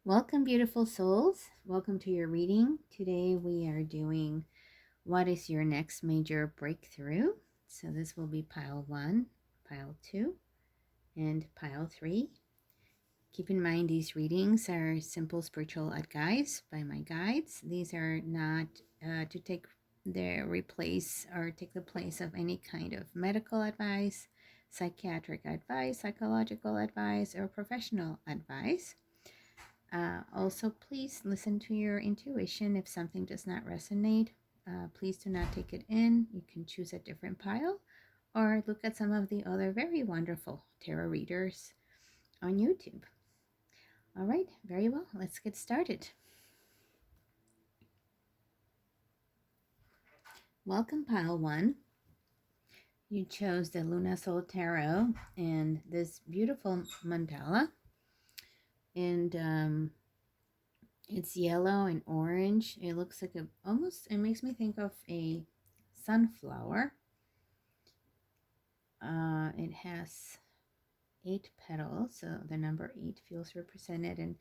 Welcome, beautiful souls. Welcome to your reading. Today we are doing What is Your Next Major Breakthrough? So this will be pile 1, pile 2, and pile 3. Keep in mind these readings are simple spiritual advice by my guides. These are not to take their replace or take the place of any kind of medical advice, psychiatric advice, psychological advice, or professional advice. Also, please listen to your intuition. If something does not resonate, please do not take it in. You can choose a different pile or look at some of the other very wonderful tarot readers on YouTube. All right, very well. Let's get started. Welcome, pile 1. You chose the Luna Soul Tarot and this beautiful mandala. And it's yellow and orange. It looks like it makes me think of a sunflower. It has 8 petals, so the number 8 feels represented. And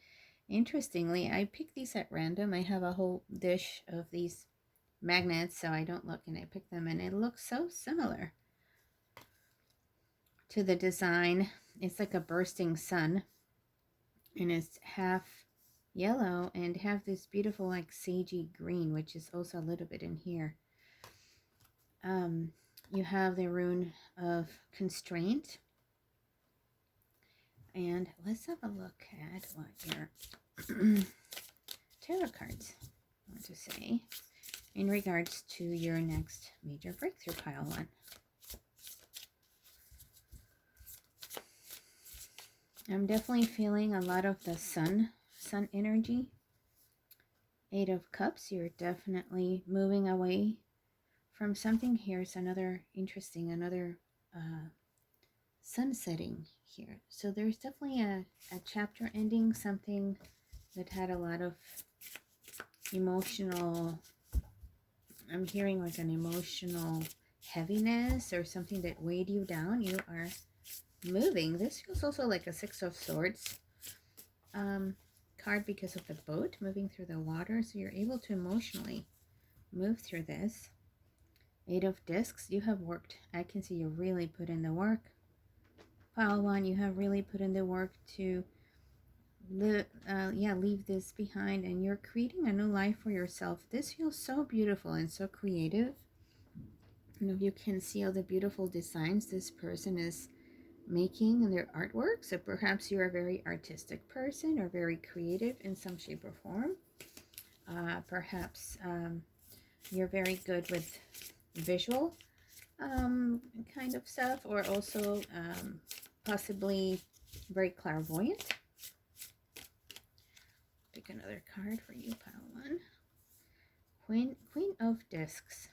interestingly, I picked these at random. I have a whole dish of these magnets, so I don't look, and I picked them, and it looks so similar to the design. It's like a bursting sun, and it's half yellow and have this beautiful like sagey green, which is also a little bit in here. You have the rune of constraint. And let's have a look at what your tarot cards want to say in regards to your next major breakthrough, pile 1. I'm definitely feeling a lot of the sun energy. 8 of Cups, you're definitely moving away from something. Here's another interesting, sun setting here. So there's definitely a chapter ending, something that had a lot of emotional, I'm hearing like an emotional heaviness or something that weighed you down. You are moving. This feels also like a 6 of Swords card because of the boat moving through the water. So you're able to emotionally move through this. 8 of Discs, you have worked. I can see you really put in the work. Pile 1, you have really put in the work to leave this behind, and you're creating a new life for yourself. This feels so beautiful and so creative. You can see all the beautiful designs this person is making in their artwork. So perhaps you're a very artistic person or very creative in some shape or form. Perhaps you're very good with visual kind of stuff, or also possibly very clairvoyant. Pick another card for you, pile 1. Queen of Discs.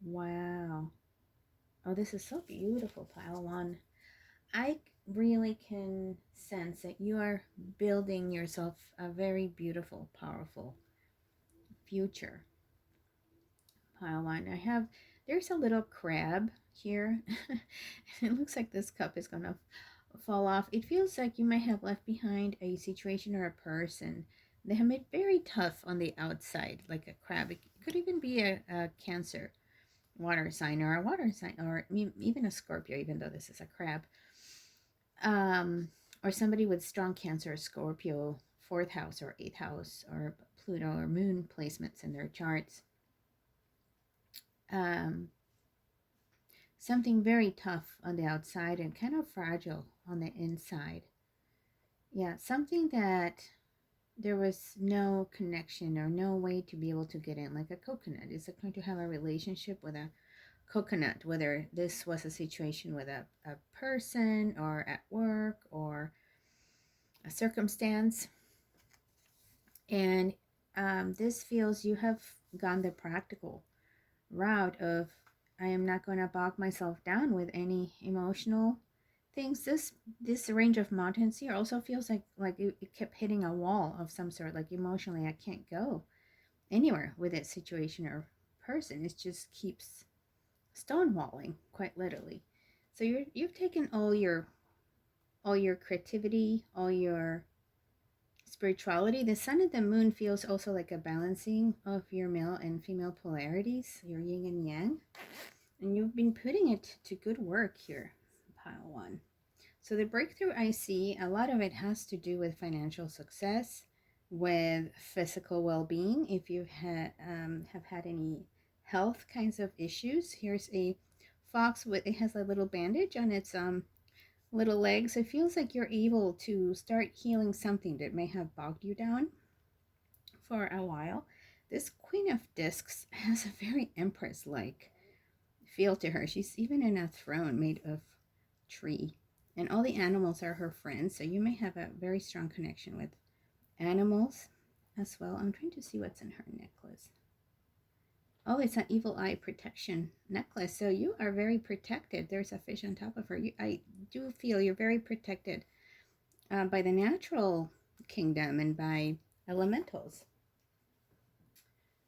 Wow. Oh, this is so beautiful, pile 1. I really can sense that you are building yourself a very beautiful, powerful future. Pile 1. There's a little crab here. It looks like this cup is going to fall off. It feels like you might have left behind a situation or a person they have made very tough on the outside, like a crab. It could even be a Cancer water sign, or a water sign, or even a Scorpio, even though this is a crab. Or somebody with strong Cancer, Scorpio, 4th house or 8th house, or Pluto or Moon placements in their charts. Something very tough on the outside and kind of fragile on the inside. Yeah, something that there was no connection or no way to be able to get in, like a coconut. Is it going to have a relationship with a coconut, whether this was a situation with a person or at work or a circumstance? And this feels you have gone the practical route of, I am not going to bog myself down with any emotional things. This range of mountains here also feels like it kept hitting a wall of some sort, like emotionally I can't go anywhere with that situation or person. It just keeps stonewalling, quite literally. So you've taken all your creativity, all your spirituality. The sun and the moon feels also like a balancing of your male and female polarities, your yin and yang. And you've been putting it to good work here, pile one. So the breakthrough I see, a lot of it has to do with financial success, with physical well-being. If you have had any health kinds of issues, here's a fox with, it has a little bandage on its little legs. It feels like you're able to start healing something that may have bogged you down for a while. This Queen of Discs has a very Empress-like feel to her. She's even in a throne made of tree, and all the animals are her friends, so you may have a very strong connection with animals as well. I'm trying to see what's in her necklace. Oh, it's an evil eye protection necklace, so you are very protected. There's a fish on top of her. I do feel you're very protected by the natural kingdom and by elementals.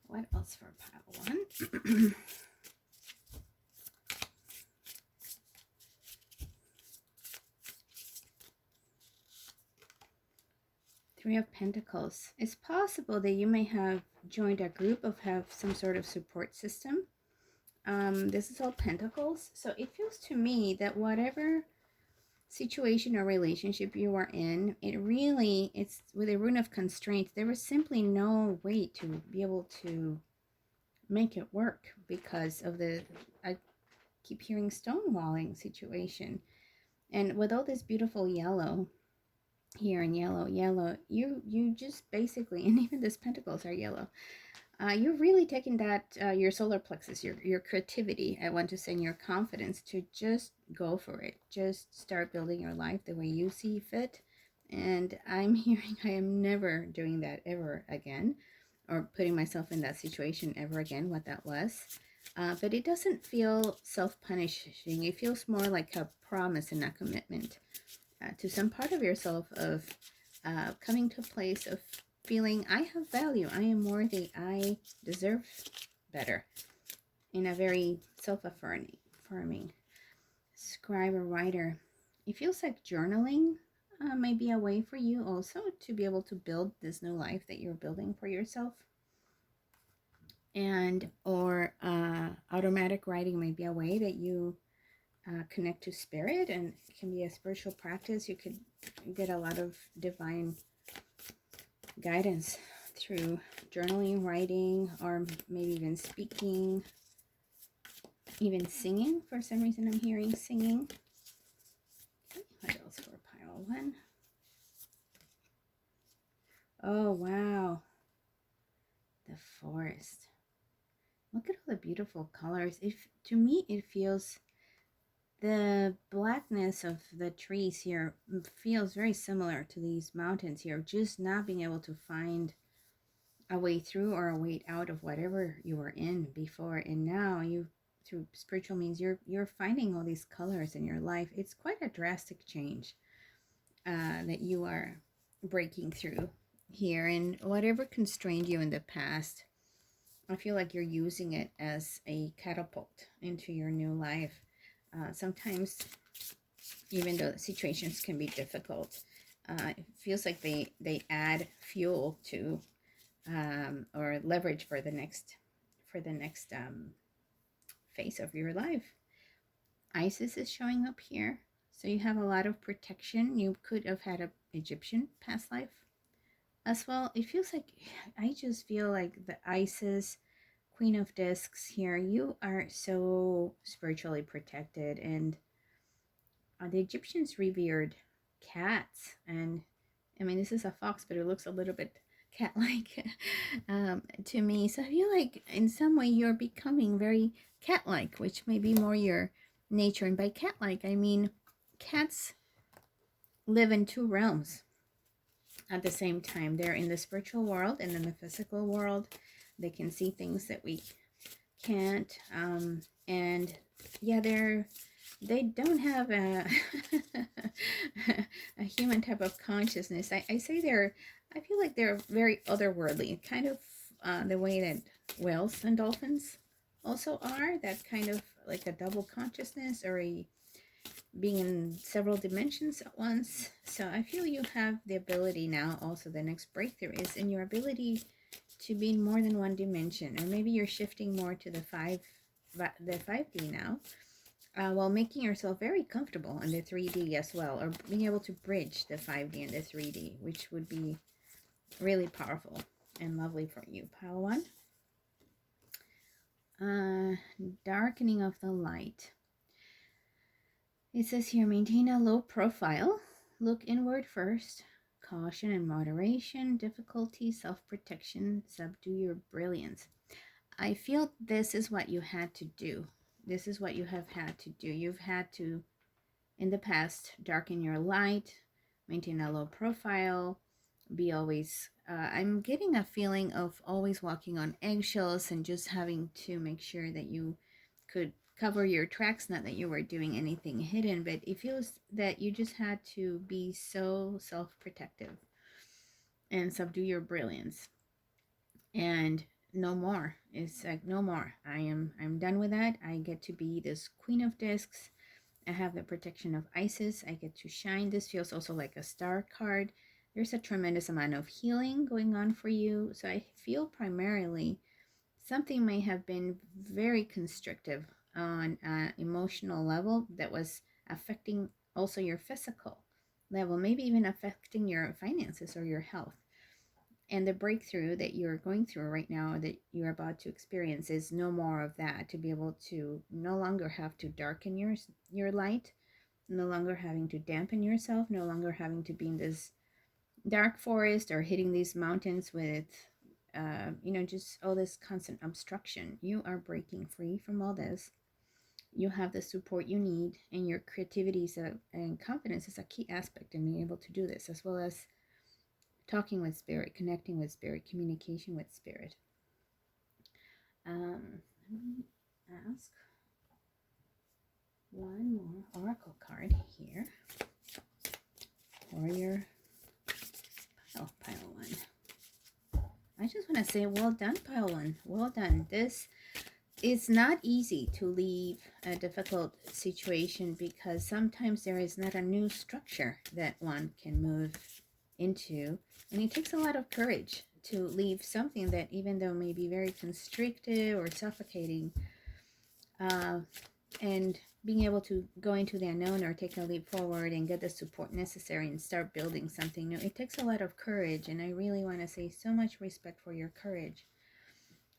What else for pile one? Three of Pentacles. It's possible that you may have joined a group of have some sort of support system. This is all Pentacles. So it feels to me that whatever situation or relationship you are in, it's with a rune of constraint. There was simply no way to be able to make it work because of I keep hearing stonewalling situation. And with all this beautiful yellow here and yellow, you just basically, and even these pentacles are yellow, you're really taking that your solar plexus, your creativity, I want to say, and your confidence to just go for it. Just start building your life the way you see fit. And I'm hearing I am never doing that ever again, or putting myself in that situation ever again, what that was. But it doesn't feel self-punishing. It feels more like a promise and a commitment to some part of yourself of coming to a place of feeling I have value, I am worthy, I deserve better, in a very self-affirming. Scribe or writer. It feels like journaling may be a way for you also to be able to build this new life that you're building for yourself. And or automatic writing may be a way that you connect to spirit, and it can be a spiritual practice. You could get a lot of divine guidance through journaling, writing, or maybe even speaking, even singing. For some reason I'm hearing singing. What else for pile one? Oh wow, the forest. Look at all the beautiful colors. To me it feels, the blackness of the trees here feels very similar to these mountains here, just not being able to find a way through or a way out of whatever you were in before. And now you, through spiritual means, you're finding all these colors in your life. It's quite a drastic change that you are breaking through here. And whatever constrained you in the past, I feel like you're using it as a catapult into your new life. Sometimes, even though situations can be difficult, it feels like they add fuel to or leverage for the next phase of your life. Isis is showing up here, so you have a lot of protection. You could have had an Egyptian past life as well. It feels like, I just feel like the Isis, Queen of Discs here, you are so spiritually protected. And the Egyptians revered cats, and I mean, this is a fox, but it looks a little bit cat-like to me. So I feel like in some way you're becoming very cat-like, which may be more your nature. And by cat-like, I mean cats live in two realms at the same time. They're in the spiritual world and in the physical world. They can see things that we can't. And yeah, they don't have a a human type of consciousness. I say I feel like they're very otherworldly, kind of the way that whales and dolphins also are, that kind of like a double consciousness, or a being in several dimensions at once. So I feel you have the ability now, also the next breakthrough is in your ability to be in more than one dimension, or maybe you're shifting more to the 5D now, while making yourself very comfortable in the 3D as well, or being able to bridge the 5D and the 3D, which would be really powerful and lovely for you, pile 1. Darkening of the light. It says here, maintain a low profile, look inward first, caution and moderation, difficulty, self-protection, subdue your brilliance. I feel this is what you had to do. This is what you have had to do. You've had to, in the past, darken your light, maintain a low profile, be always, I'm getting a feeling of always walking on eggshells and just having to make sure that you could cover your tracks, not that you were doing anything hidden, but it feels that you just had to be so self-protective and subdue your brilliance. And no more. It's like no more. I'm done with that. I get to be this Queen of Discs. I have the protection of Isis. I get to shine. This feels also like a star card. There's a tremendous amount of healing going on for you. So I feel primarily something may have been very constrictive on an emotional level that was affecting also your physical level, maybe even affecting your finances or your health. And the breakthrough that you're going through right now, that you're about to experience, is no more of that. To be able to no longer have to darken your light, no longer having to dampen yourself, no longer having to be in this dark forest or hitting these mountains with just all this constant obstruction. You are breaking free from all this. You have the support you need, and your creativity and confidence is a key aspect in being able to do this, as well as talking with spirit, connecting with spirit, communication with spirit. Let me ask one more oracle card here for your pile 1. I just want to say, well done, pile 1. Well done. This is not easy to leave a difficult situation, because sometimes there is not a new structure that one can move into, and it takes a lot of courage to leave something that, even though may be very constricted or suffocating, and being able to go into the unknown or take a leap forward and get the support necessary and start building something new. It takes a lot of courage, and I really want to say so much respect for your courage.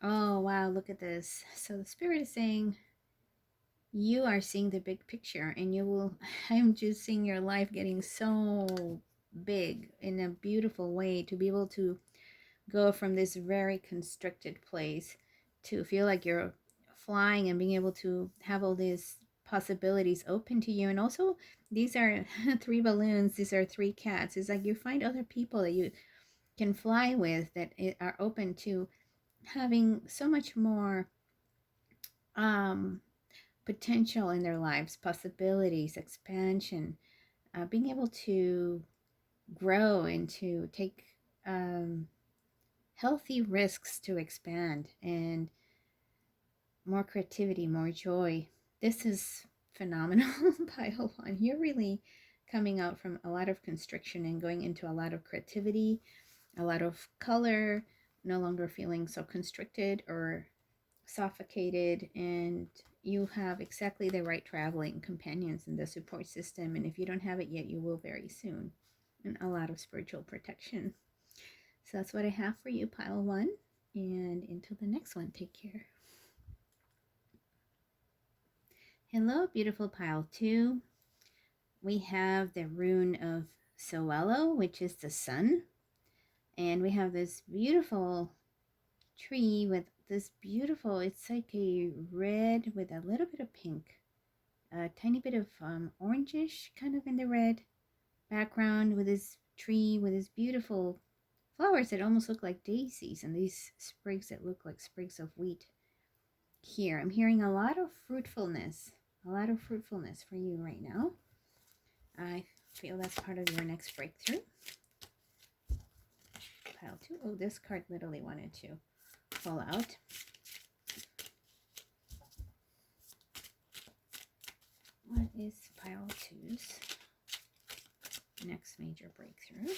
Oh, wow, look at this. So the spirit is saying you are seeing the big picture, and I'm just seeing your life getting so big in a beautiful way, to be able to go from this very constricted place to feel like you're flying and being able to have all these possibilities open to you. And also, these are 3 balloons, these are 3 cats. It's like you find other people that you can fly with that are open to having so much more potential in their lives, possibilities, expansion, being able to grow and to take healthy risks to expand, and more creativity, more joy. This is phenomenal, pile 1. You're really coming out from a lot of constriction and going into a lot of creativity, a lot of color, no longer feeling so constricted or suffocated, and you have exactly the right traveling companions in the support system, and if you don't have it yet, you will very soon, and a lot of spiritual protection. So that's what I have for you, pile 1, and until the next one, take care. Hello, beautiful pile 2. We have the rune of Soello, which is the sun, and we have this beautiful tree with this beautiful, it's like a red with a little bit of pink, a tiny bit of orangish kind of in the red background, with this tree with these beautiful flowers that almost look like daisies, and these sprigs that look like sprigs of wheat. Here I'm hearing a lot of fruitfulness for you right now. I feel that's part of your next breakthrough. Pile 2. Oh, this card literally wanted to fall out. What is pile two's next major breakthrough?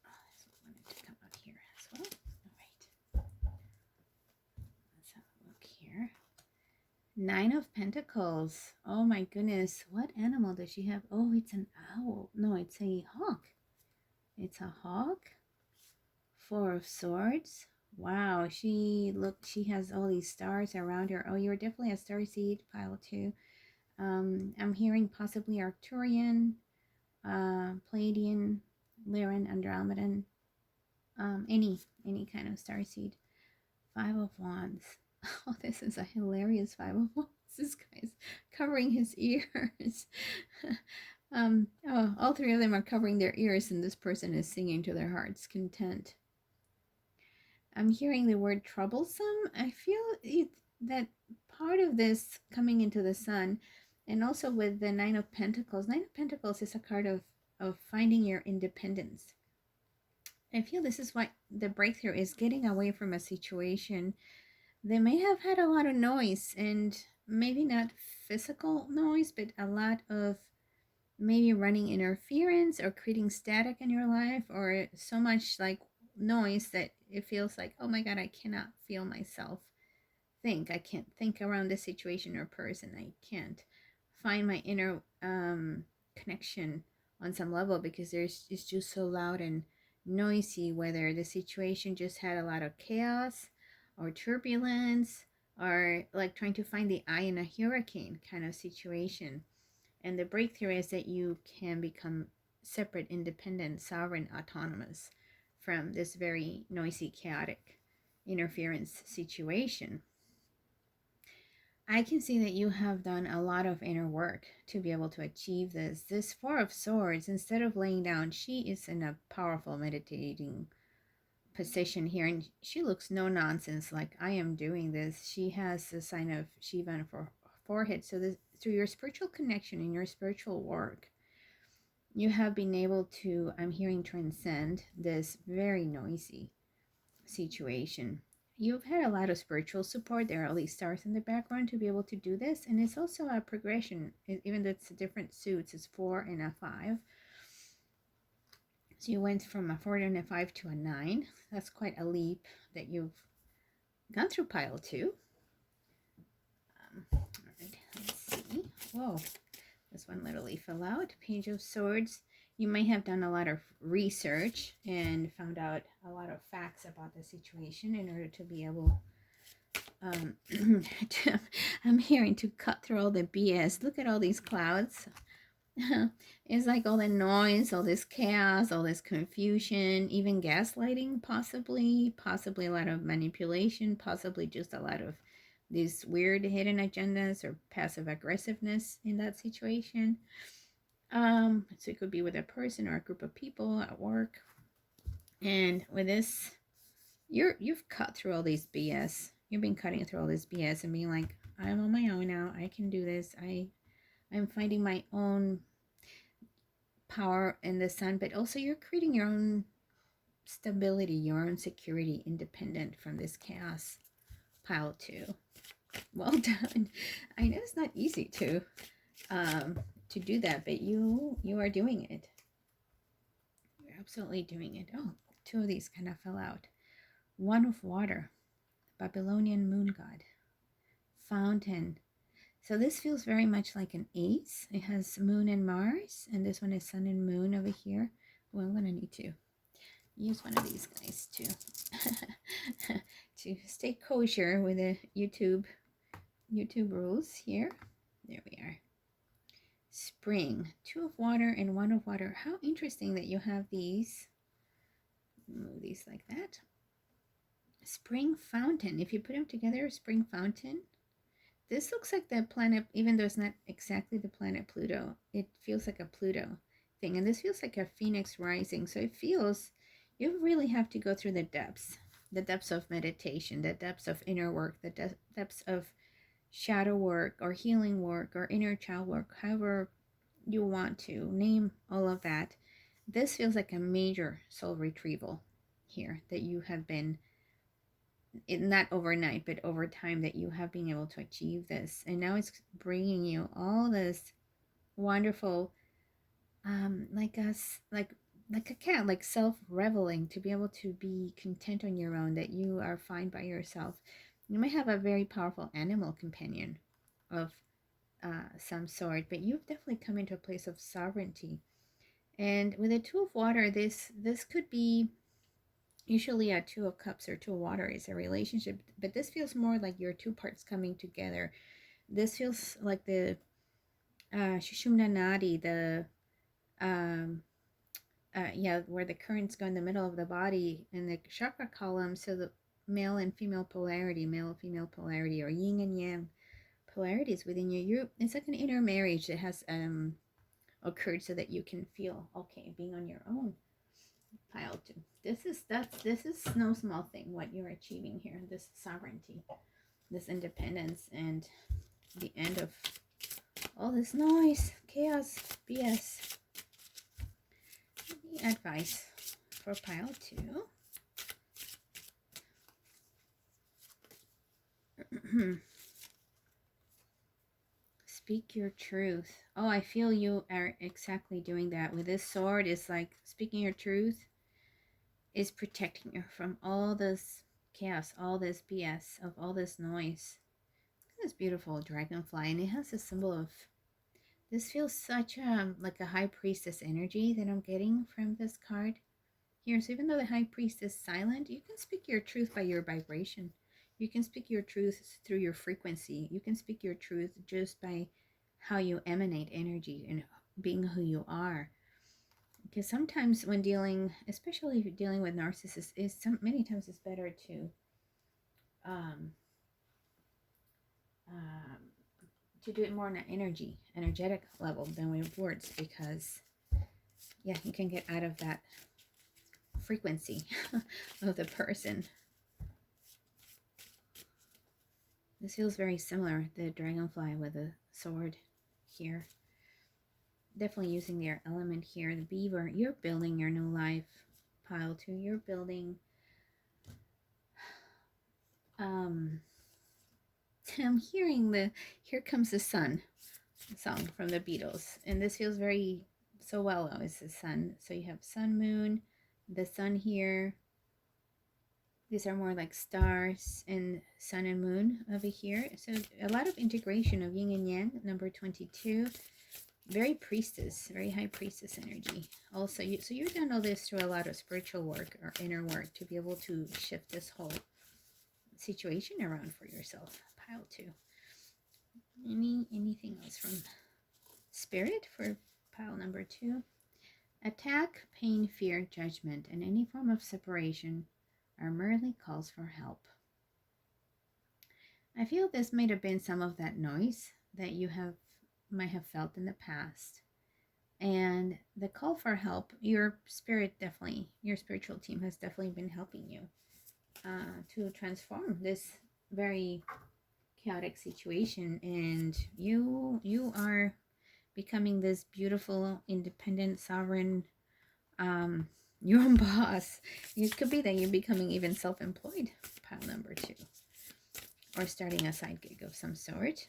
Oh, this one wanted to come up here as well. All right. Let's have a look here. Nine of Pentacles. Oh my goodness. What animal does she have? Oh, it's an owl. No, it's a hawk. It's a hawk. Four of Swords. Wow, she has all these stars around her. Oh, you're definitely a star seed, pile two. I'm hearing possibly Arcturian, Pleiadian, Lyran, Andromedan, any kind of star seed. Five of Wands. Oh, this is a hilarious Five of Wands. This guy's covering his ears. Oh, all three of them are covering their ears, and this person is singing to their heart's content. I'm hearing the word troublesome. I feel that part of this coming into the sun, and also with the Nine of Pentacles. Nine of Pentacles is a card of finding your independence. I feel this is why the breakthrough is getting away from a situation. They may have had a lot of noise, and maybe not physical noise, but a lot of maybe running interference or creating static in your life, or so much like noise that it feels like, oh my God, I cannot feel myself think. I can't think around the situation or person. I can't find my inner connection on some level because it's just so loud and noisy, whether the situation just had a lot of chaos or turbulence, or like trying to find the eye in a hurricane kind of situation. And the breakthrough is that you can become separate, independent, sovereign, autonomous from this very noisy, chaotic interference situation. I can see that you have done a lot of inner work to be able to achieve this. This Four of Swords, instead of laying down, she is in a powerful meditating position here, and she looks no nonsense, like I am doing this. She has the sign of Shiva on her forehead. So this, through your spiritual connection and your spiritual work, you have been able to, I'm hearing, transcend this very noisy situation. You've had a lot of spiritual support. There are all these stars in the background to be able to do this. And it's also a progression, even though it's different suits. It's 4 and a 5. So you went from a 4 and a 5 to a 9. That's quite a leap that you've gone through, pile 2. All right, let's see. Whoa, this one literally fell out. Page of Swords. You may have done a lot of research and found out a lot of facts about the situation in order to be able I'm hearing to cut through all the BS. Look at all these clouds. It's like all the noise, all this chaos, all this confusion, even gaslighting, possibly a lot of manipulation, possibly just a lot of these weird hidden agendas or passive aggressiveness in that situation. So it could be with a person or a group of people at work. And with this, you've cut through all these BS. You've been cutting through all this BS and being like, I'm on my own now. I can do this. I'm finding my own power in the sun, but also you're creating your own stability, your own security, independent from this chaos. Pile 2. Well done. I know it's not easy to do that, but you are doing it. You're absolutely doing it. Oh, 2 of these kind of fell out. One of Water, Babylonian moon god. Fountain. So this feels very much like an ace. It has moon and Mars, and this one is sun and moon over here. Well, I'm going to need to use one of these guys to stay kosher with the YouTube rules here. There we are. Spring. 2 of Water and 1 of Water. How interesting that you have these. Move these like that. Spring Fountain. If you put them together, Spring Fountain. This looks like the planet, even though it's not exactly the planet Pluto. It feels like a Pluto thing. And this feels like a phoenix rising. So it feels you really have to go through the depths of meditation, the depths of inner work, the depths of shadow work or healing work or inner child work, however you want to name all of that. This feels like a major soul retrieval here that you have been not overnight, but over time, that you have been able to achieve this. And now it's bringing you all this wonderful, like a cat, like self-reveling, to be able to be content on your own, that you are fine by yourself. You might have a very powerful animal companion of some sort, but you've definitely come into a place of sovereignty. And with the Two of Water, this could be usually a Two of Cups or Two of Water is a relationship, but this feels more like your two parts coming together. This feels like the Shushumna Nadi, the um, yeah, where the currents go in the middle of the body in the chakra column. So the male and female polarity, or yin and yang polarities within you. It's like an inner marriage that has occurred so that you can feel okay being on your own. Pile 2. This is no small thing what you're achieving here. This sovereignty, this independence, and the end of all this noise, chaos, BS. The advice for pile 2. Speak your truth. Oh, I feel you are exactly doing that. With this sword, it's like speaking your truth is protecting you from all this chaos, all this BS, of all this noise. This beautiful dragonfly, and it has a symbol of, this feels such like a high priestess energy that I'm getting from this card here. So even though the high priest is silent, you can speak your truth by your vibration. You can speak your truth through your frequency. You can speak your truth just by how you emanate energy and being who you are. Because sometimes when dealing, especially if you're dealing with narcissists, many times it's better to do it more on an energetic level than with words, because yeah, you can get out of that frequency of the person. This feels very similar, the dragonfly with the sword here. Definitely using their element here. The beaver, you're building your new life. Pile 2, you're building. I'm hearing the Here Comes the Sun song from the Beatles. And this feels very so well. Oh, it's the sun. So you have sun, moon, the sun here. These are more like stars and sun and moon over here. So a lot of integration of yin and yang, number 22. Very priestess, very high priestess energy. Also, so you've done all this through a lot of spiritual work or inner work to be able to shift this whole situation around for yourself. Pile 2. Anything else from Spirit for pile number 2? Attack, pain, fear, judgment, and any form of separation are merely calls for help. I feel this might have been some of that noise that you might have felt in the past. And the call for help, your spiritual team has definitely been helping you to transform this very chaotic situation. And you are becoming this beautiful, independent, sovereign, your own boss. It could be that you're becoming even self-employed, pile number 2, or starting a side gig of some sort.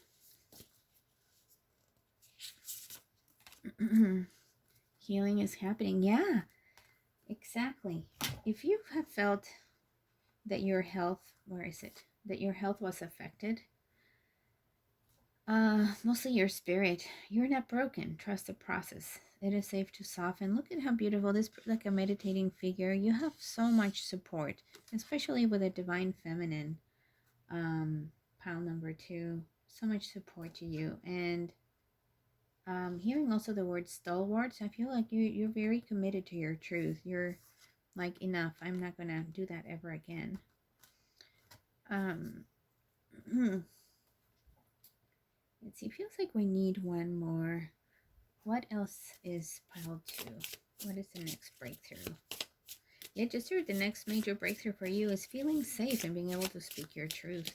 Healing is happening. Yeah, exactly. If you have felt that your health, that your health was affected, mostly your spirit, you're not broken. Trust the process. It is safe to soften. Look at how beautiful this, like a meditating figure. You have so much support, especially with a divine feminine, pile number 2. So much support to you. And hearing also the word stalwarts, I feel like you're very committed to your truth. You're like, enough, I'm not gonna do that ever again. Let's see, feels like we need one more. What else is pile 2? What is the next breakthrough? Yeah, just heard the next major breakthrough for you is feeling safe and being able to speak your truth.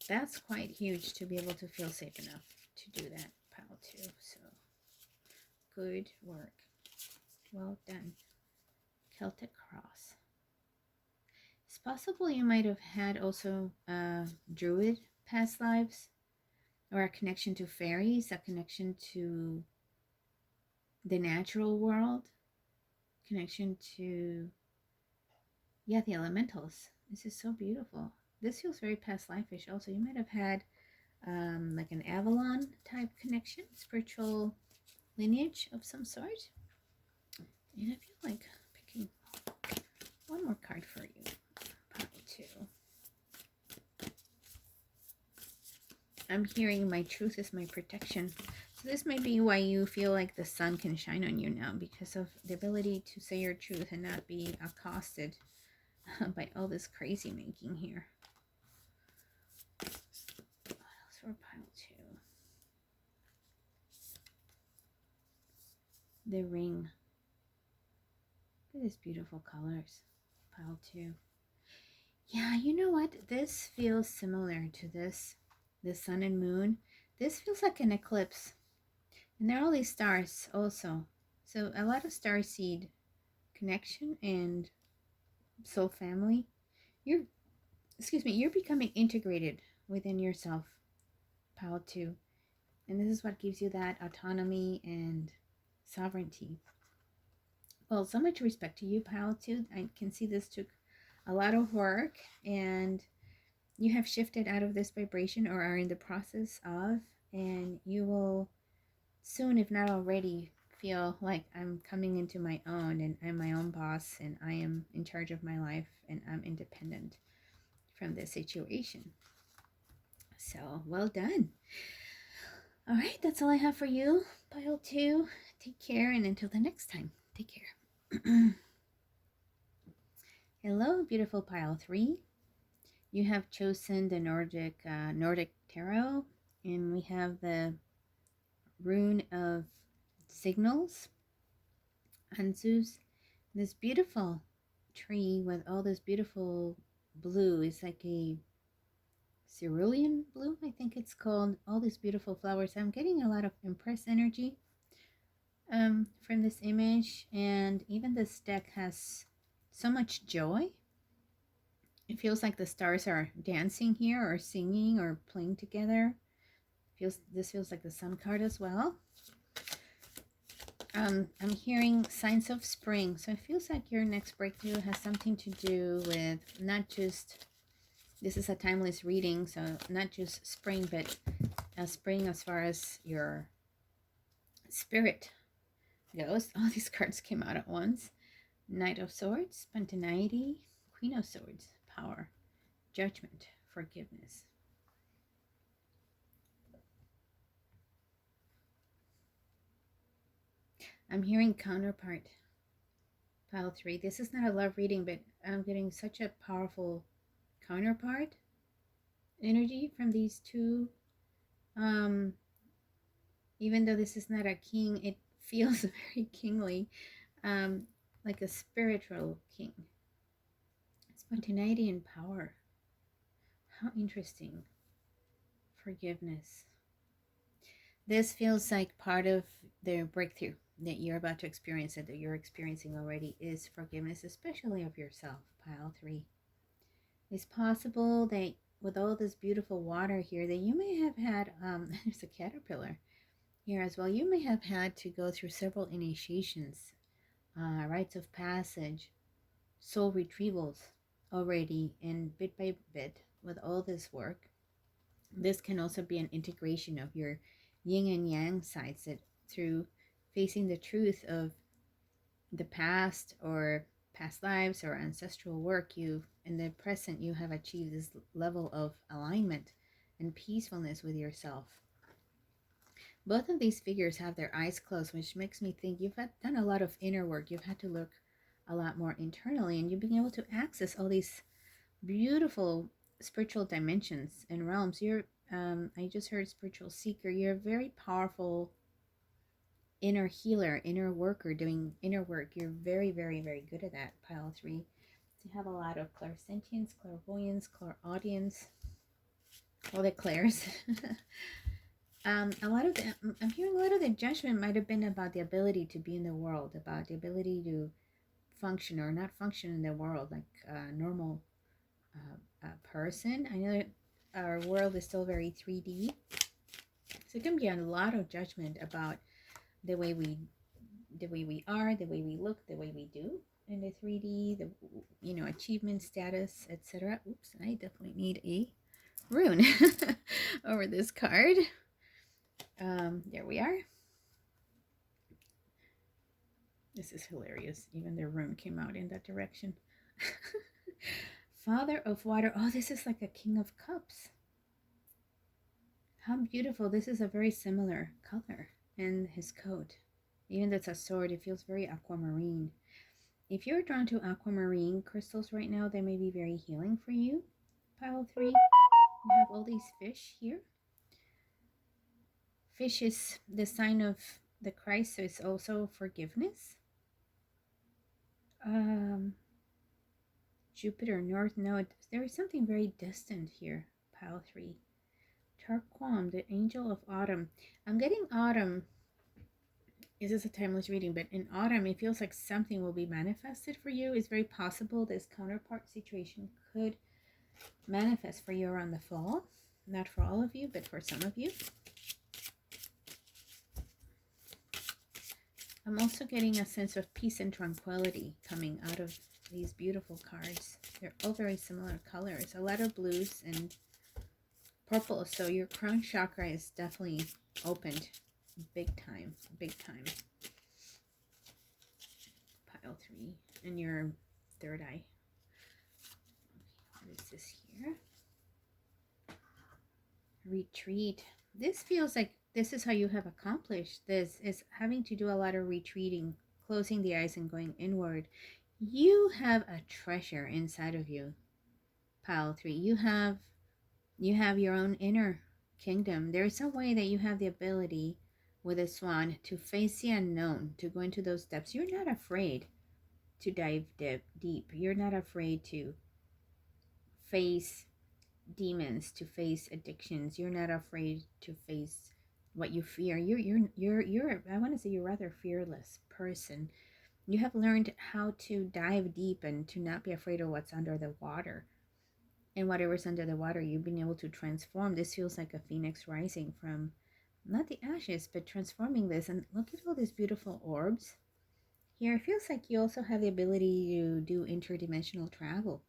That's quite huge, to be able to feel safe enough to do that, pile 2. So good work. Well done. Celtic cross. possible you might have had also druid past lives, or a connection to fairies, a connection to the natural world, connection to, yeah, the elementals. This is so beautiful. This feels very past life-ish also. You might have had like an Avalon type connection, spiritual lineage of some sort. And I feel like picking one more card for you. Pile 2. I'm hearing my truth is my protection. So this may be why you feel like the sun can shine on you now, because of the ability to say your truth and not be accosted by all this crazy making here. What else for pile 2? The ring. Look at these beautiful colors. Pile 2. Yeah, you know what? This feels similar to this. The sun and moon. This feels like an eclipse. And there are all these stars also. So a lot of starseed connection and soul family. You're becoming integrated within yourself, pile 2. And this is what gives you that autonomy and sovereignty. Well, so much respect to you, pile 2. I can see this took a lot of work, and you have shifted out of this vibration, or are in the process of, and you will soon, if not already, feel like I'm coming into my own, and I'm my own boss, and I am in charge of my life, and I'm independent from this situation. So well done. All right, that's all I have for you, pile 2. Take care, and until the next time, take care. Hello, beautiful pile 3. You have chosen the Nordic Tarot, and we have the rune of signals, Anzus. This beautiful tree with all this beautiful blue. It's like a cerulean blue, I think it's called. All these beautiful flowers. I'm getting a lot of impressed energy from this image, and even this deck has so much joy. It feels like the stars are dancing here, or singing, or playing together. This feels like the sun card as well. I'm hearing signs of spring, so it feels like your next breakthrough has something to do with not just, this is a timeless reading, so not just spring, but spring as far as your spirit goes. All these cards came out at once. Knight of Swords, spontaneity, Queen of Swords, power, judgment, forgiveness. I'm hearing counterpart, pile 3. This is not a love reading, but I'm getting such a powerful counterpart energy from these two. Even though this is not a king, it feels very kingly, like a spiritual king. Spontaneity and power. How interesting. Forgiveness. This feels like part of the breakthrough that you're about to experience, that you're experiencing already, is forgiveness, especially of yourself, pile 3. It's possible that with all this beautiful water here, that you may have had, there's a caterpillar here as well. You may have had to go through several initiations, rites of passage, soul retrievals already, and bit by bit with all this work. This can also be an integration of your yin and yang sides, that through facing the truth of the past, or past lives, or ancestral work, you in the present, you have achieved this level of alignment and peacefulness with yourself. Both of these figures have their eyes closed, which makes me think you've done a lot of inner work. You've had to look a lot more internally, and you've been able to access all these beautiful spiritual dimensions and realms. You're I just heard spiritual seeker. You're a very powerful inner healer, inner worker, doing inner work. You're very, very, very good at that, pile 3. So you have a lot of clairsentience, clairvoyance, clairaudience, all the clairs. I'm hearing a lot of the judgment might have been about the ability to be in the world, about the ability to function or not function in the world like normal a person. I know our world is still very 3D, so it can be a lot of judgment about the way we are, the way we look, the way we do in the 3D, the achievement status, etc. Oops, I definitely need a rune over this card. There we are. This is hilarious. Even the rune came out in that direction. Father of water. Oh, this is like a King of Cups. How beautiful. This is a very similar color in his coat. Even though it's a sword, it feels very aquamarine. If you're drawn to aquamarine crystals right now, they may be very healing for you. Pile 3, you have all these fish here. Fish is the sign of the Christ, so it's also forgiveness. Jupiter, North Node. There is something very distant here. Pile 3. Tarquam, the angel of autumn. I'm getting autumn. This is a timeless reading, but in autumn, it feels like something will be manifested for you. It's very possible this counterpart situation could manifest for you around the fall. Not for all of you, but for some of you. I'm also getting a sense of peace and tranquility coming out of these beautiful cards. They're all very similar colors. A lot of blues and purple. So your crown chakra is definitely opened big time. Big time. Pile 3. And your third eye. What is this here? Retreat. This feels like this is how you have accomplished this, is having to do a lot of retreating, closing the eyes and going inward. You have a treasure inside of you. Pile 3. You have your own inner kingdom. There's a way that you have the ability with a swan to face the unknown, to go into those depths. You're not afraid to dive deep. You're not afraid to face demons, to face addictions. You're not afraid to face what you fear. You're I want to say you're a rather fearless person. You have learned how to dive deep and to not be afraid of what's under the water. And whatever's under the water, you've been able to transform. This feels like a phoenix rising from not the ashes, but transforming this. And look at all these beautiful orbs here. It feels like you also have the ability to do interdimensional travel.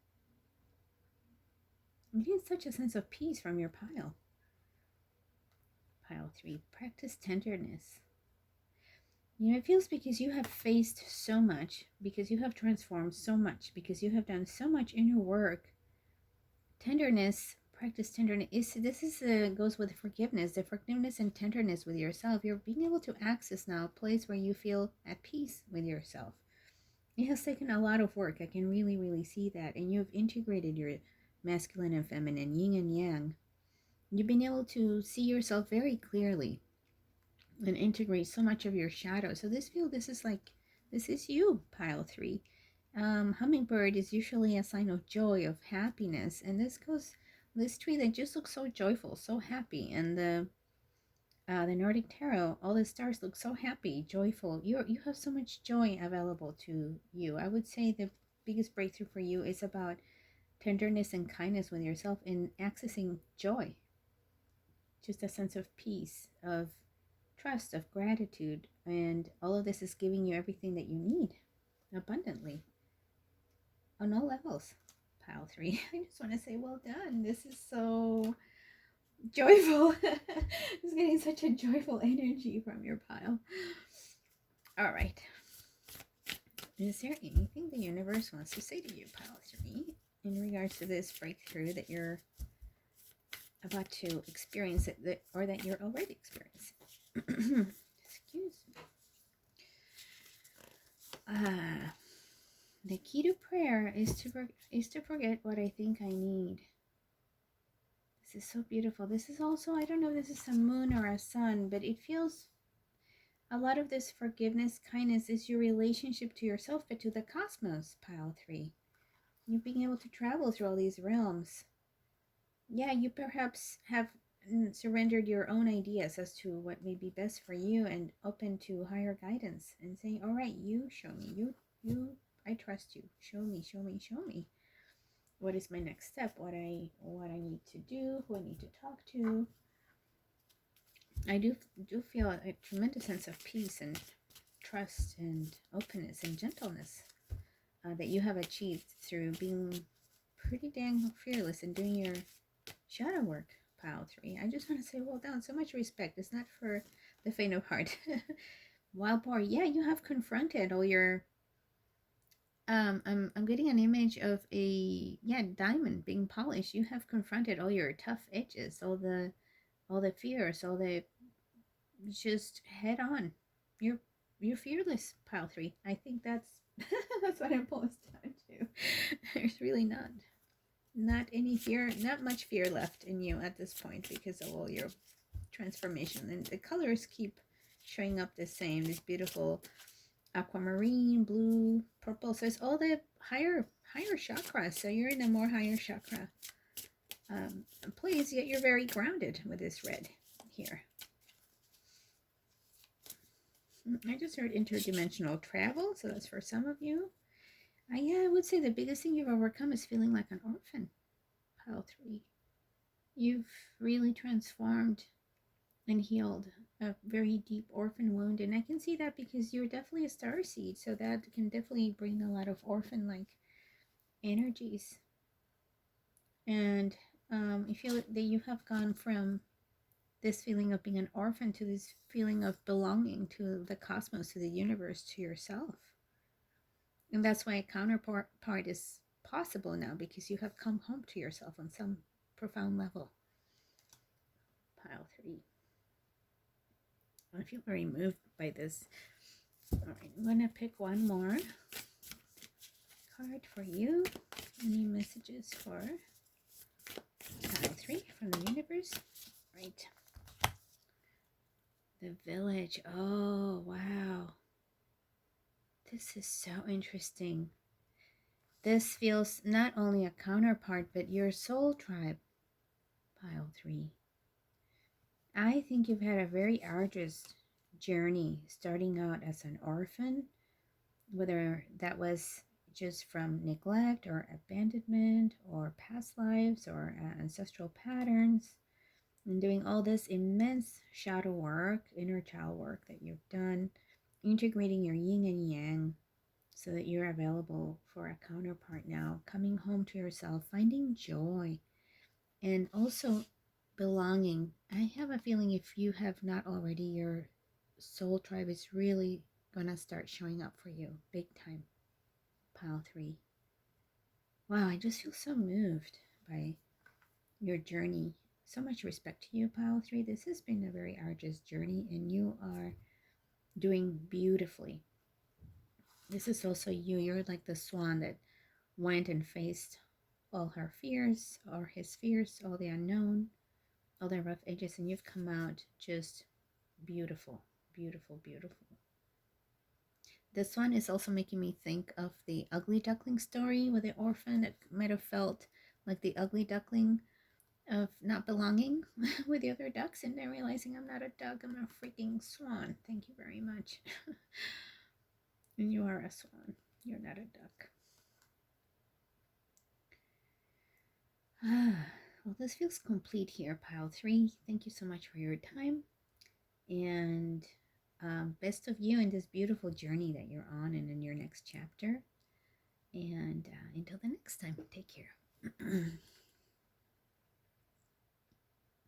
You get such a sense of peace from your pile. Pile 3, practice tenderness. It feels because you have faced so much, because you have transformed so much, because you have done so much inner work. Tenderness, practice tenderness. This goes with forgiveness, the forgiveness and tenderness with yourself. You're being able to access now a place where you feel at peace with yourself. It has taken a lot of work. I can really, really see that. And you've integrated your masculine and feminine, yin and yang. You've been able to see yourself very clearly and integrate so much of your shadow. So this is you, pile 3. Hummingbird is usually a sign of joy, of happiness, and this tree that just looks so joyful, so happy. And the Nordic Tarot, all the stars look so happy, joyful. You have so much joy available to you. I would say the biggest breakthrough for you is about tenderness and kindness with yourself in accessing joy. Just a sense of peace, of trust, of gratitude, and all of this is giving you everything that you need abundantly on all levels. Pile 3. I just want to say well done. This is so joyful. Just getting such a joyful energy from your pile. All right. Is there anything the universe wants to say to you, pile 3, in regards to this breakthrough that you're about to experience or that you're already experiencing? Excuse me. The key to prayer is to forget what I think I need. This is so beautiful. This is also, I don't know if this is a moon or a sun, but it feels a lot of this forgiveness, kindness is your relationship to yourself, but to the cosmos, pile 3. You being able to travel through all these realms. Yeah, you perhaps have surrendered your own ideas as to what may be best for you and open to higher guidance and saying, all right, you show me, I trust you. Show me. what is my next step, what I need to do, who I need to talk to. I do feel a tremendous sense of peace and trust and openness and gentleness that you have achieved through being pretty dang fearless and doing your shadow work, pile 3. I just want to say well done. So much respect. It's not for the faint of heart. Wild boar, yeah, you have confronted all your I'm getting an image of a diamond being polished. You have confronted all your tough edges, all the fears, all the just head on. You're fearless, pile 3. I think that's that's what it boils down to. There's really not any fear, not much fear left in you at this point because of all your transformation. And the colors keep showing up the same. This beautiful aquamarine, blue, purple. So it's all the higher chakras. So you're in a more higher chakra place, yet you're very grounded with this red here. I just heard interdimensional travel, so that's for some of you. I would say the biggest thing you've overcome is feeling like an orphan, pile 3. You've really transformed and healed a very deep orphan wound, and I can see that because you're definitely a star seed, so that can definitely bring a lot of orphan-like energies. And I feel that you have gone from this feeling of being an orphan to this feeling of belonging to the cosmos, to the universe, to yourself. And that's why a counterpart is possible now, because you have come home to yourself on some profound level. Pile 3. I feel very moved by this. All right, I'm going to pick one more card for you. Any messages for pile 3 from the universe? Right. The village. Oh, wow. This is so interesting. This feels not only a counterpart, but your soul tribe, pile 3. I think you've had a very arduous journey starting out as an orphan, whether that was just from neglect or abandonment or past lives or ancestral patterns, and doing all this immense shadow work, inner child work that you've done, integrating your yin and yang so that you're available for a counterpart now, coming home to yourself, finding joy, and also belonging. I have a feeling if you have not already, your soul tribe is really gonna start showing up for you big time, pile 3. Wow, I just feel so moved by your journey. So much respect to you, pile 3. This has been a very arduous journey, and you are doing beautifully. This is also you. You're like the swan that went and faced all her fears, or his fears, all the unknown, all the rough edges, and you've come out just beautiful, beautiful, beautiful. This one is also making me think of the ugly duckling story with the orphan that might have felt like the ugly duckling of not belonging with the other ducks and then realizing I'm not a duck, I'm a freaking swan. Thank you very much. And you are a swan. You're not a duck. Well, this feels complete here, pile 3. Thank you so much for your time. And best of you in this beautiful journey that you're on and in your next chapter. And until the next time, take care.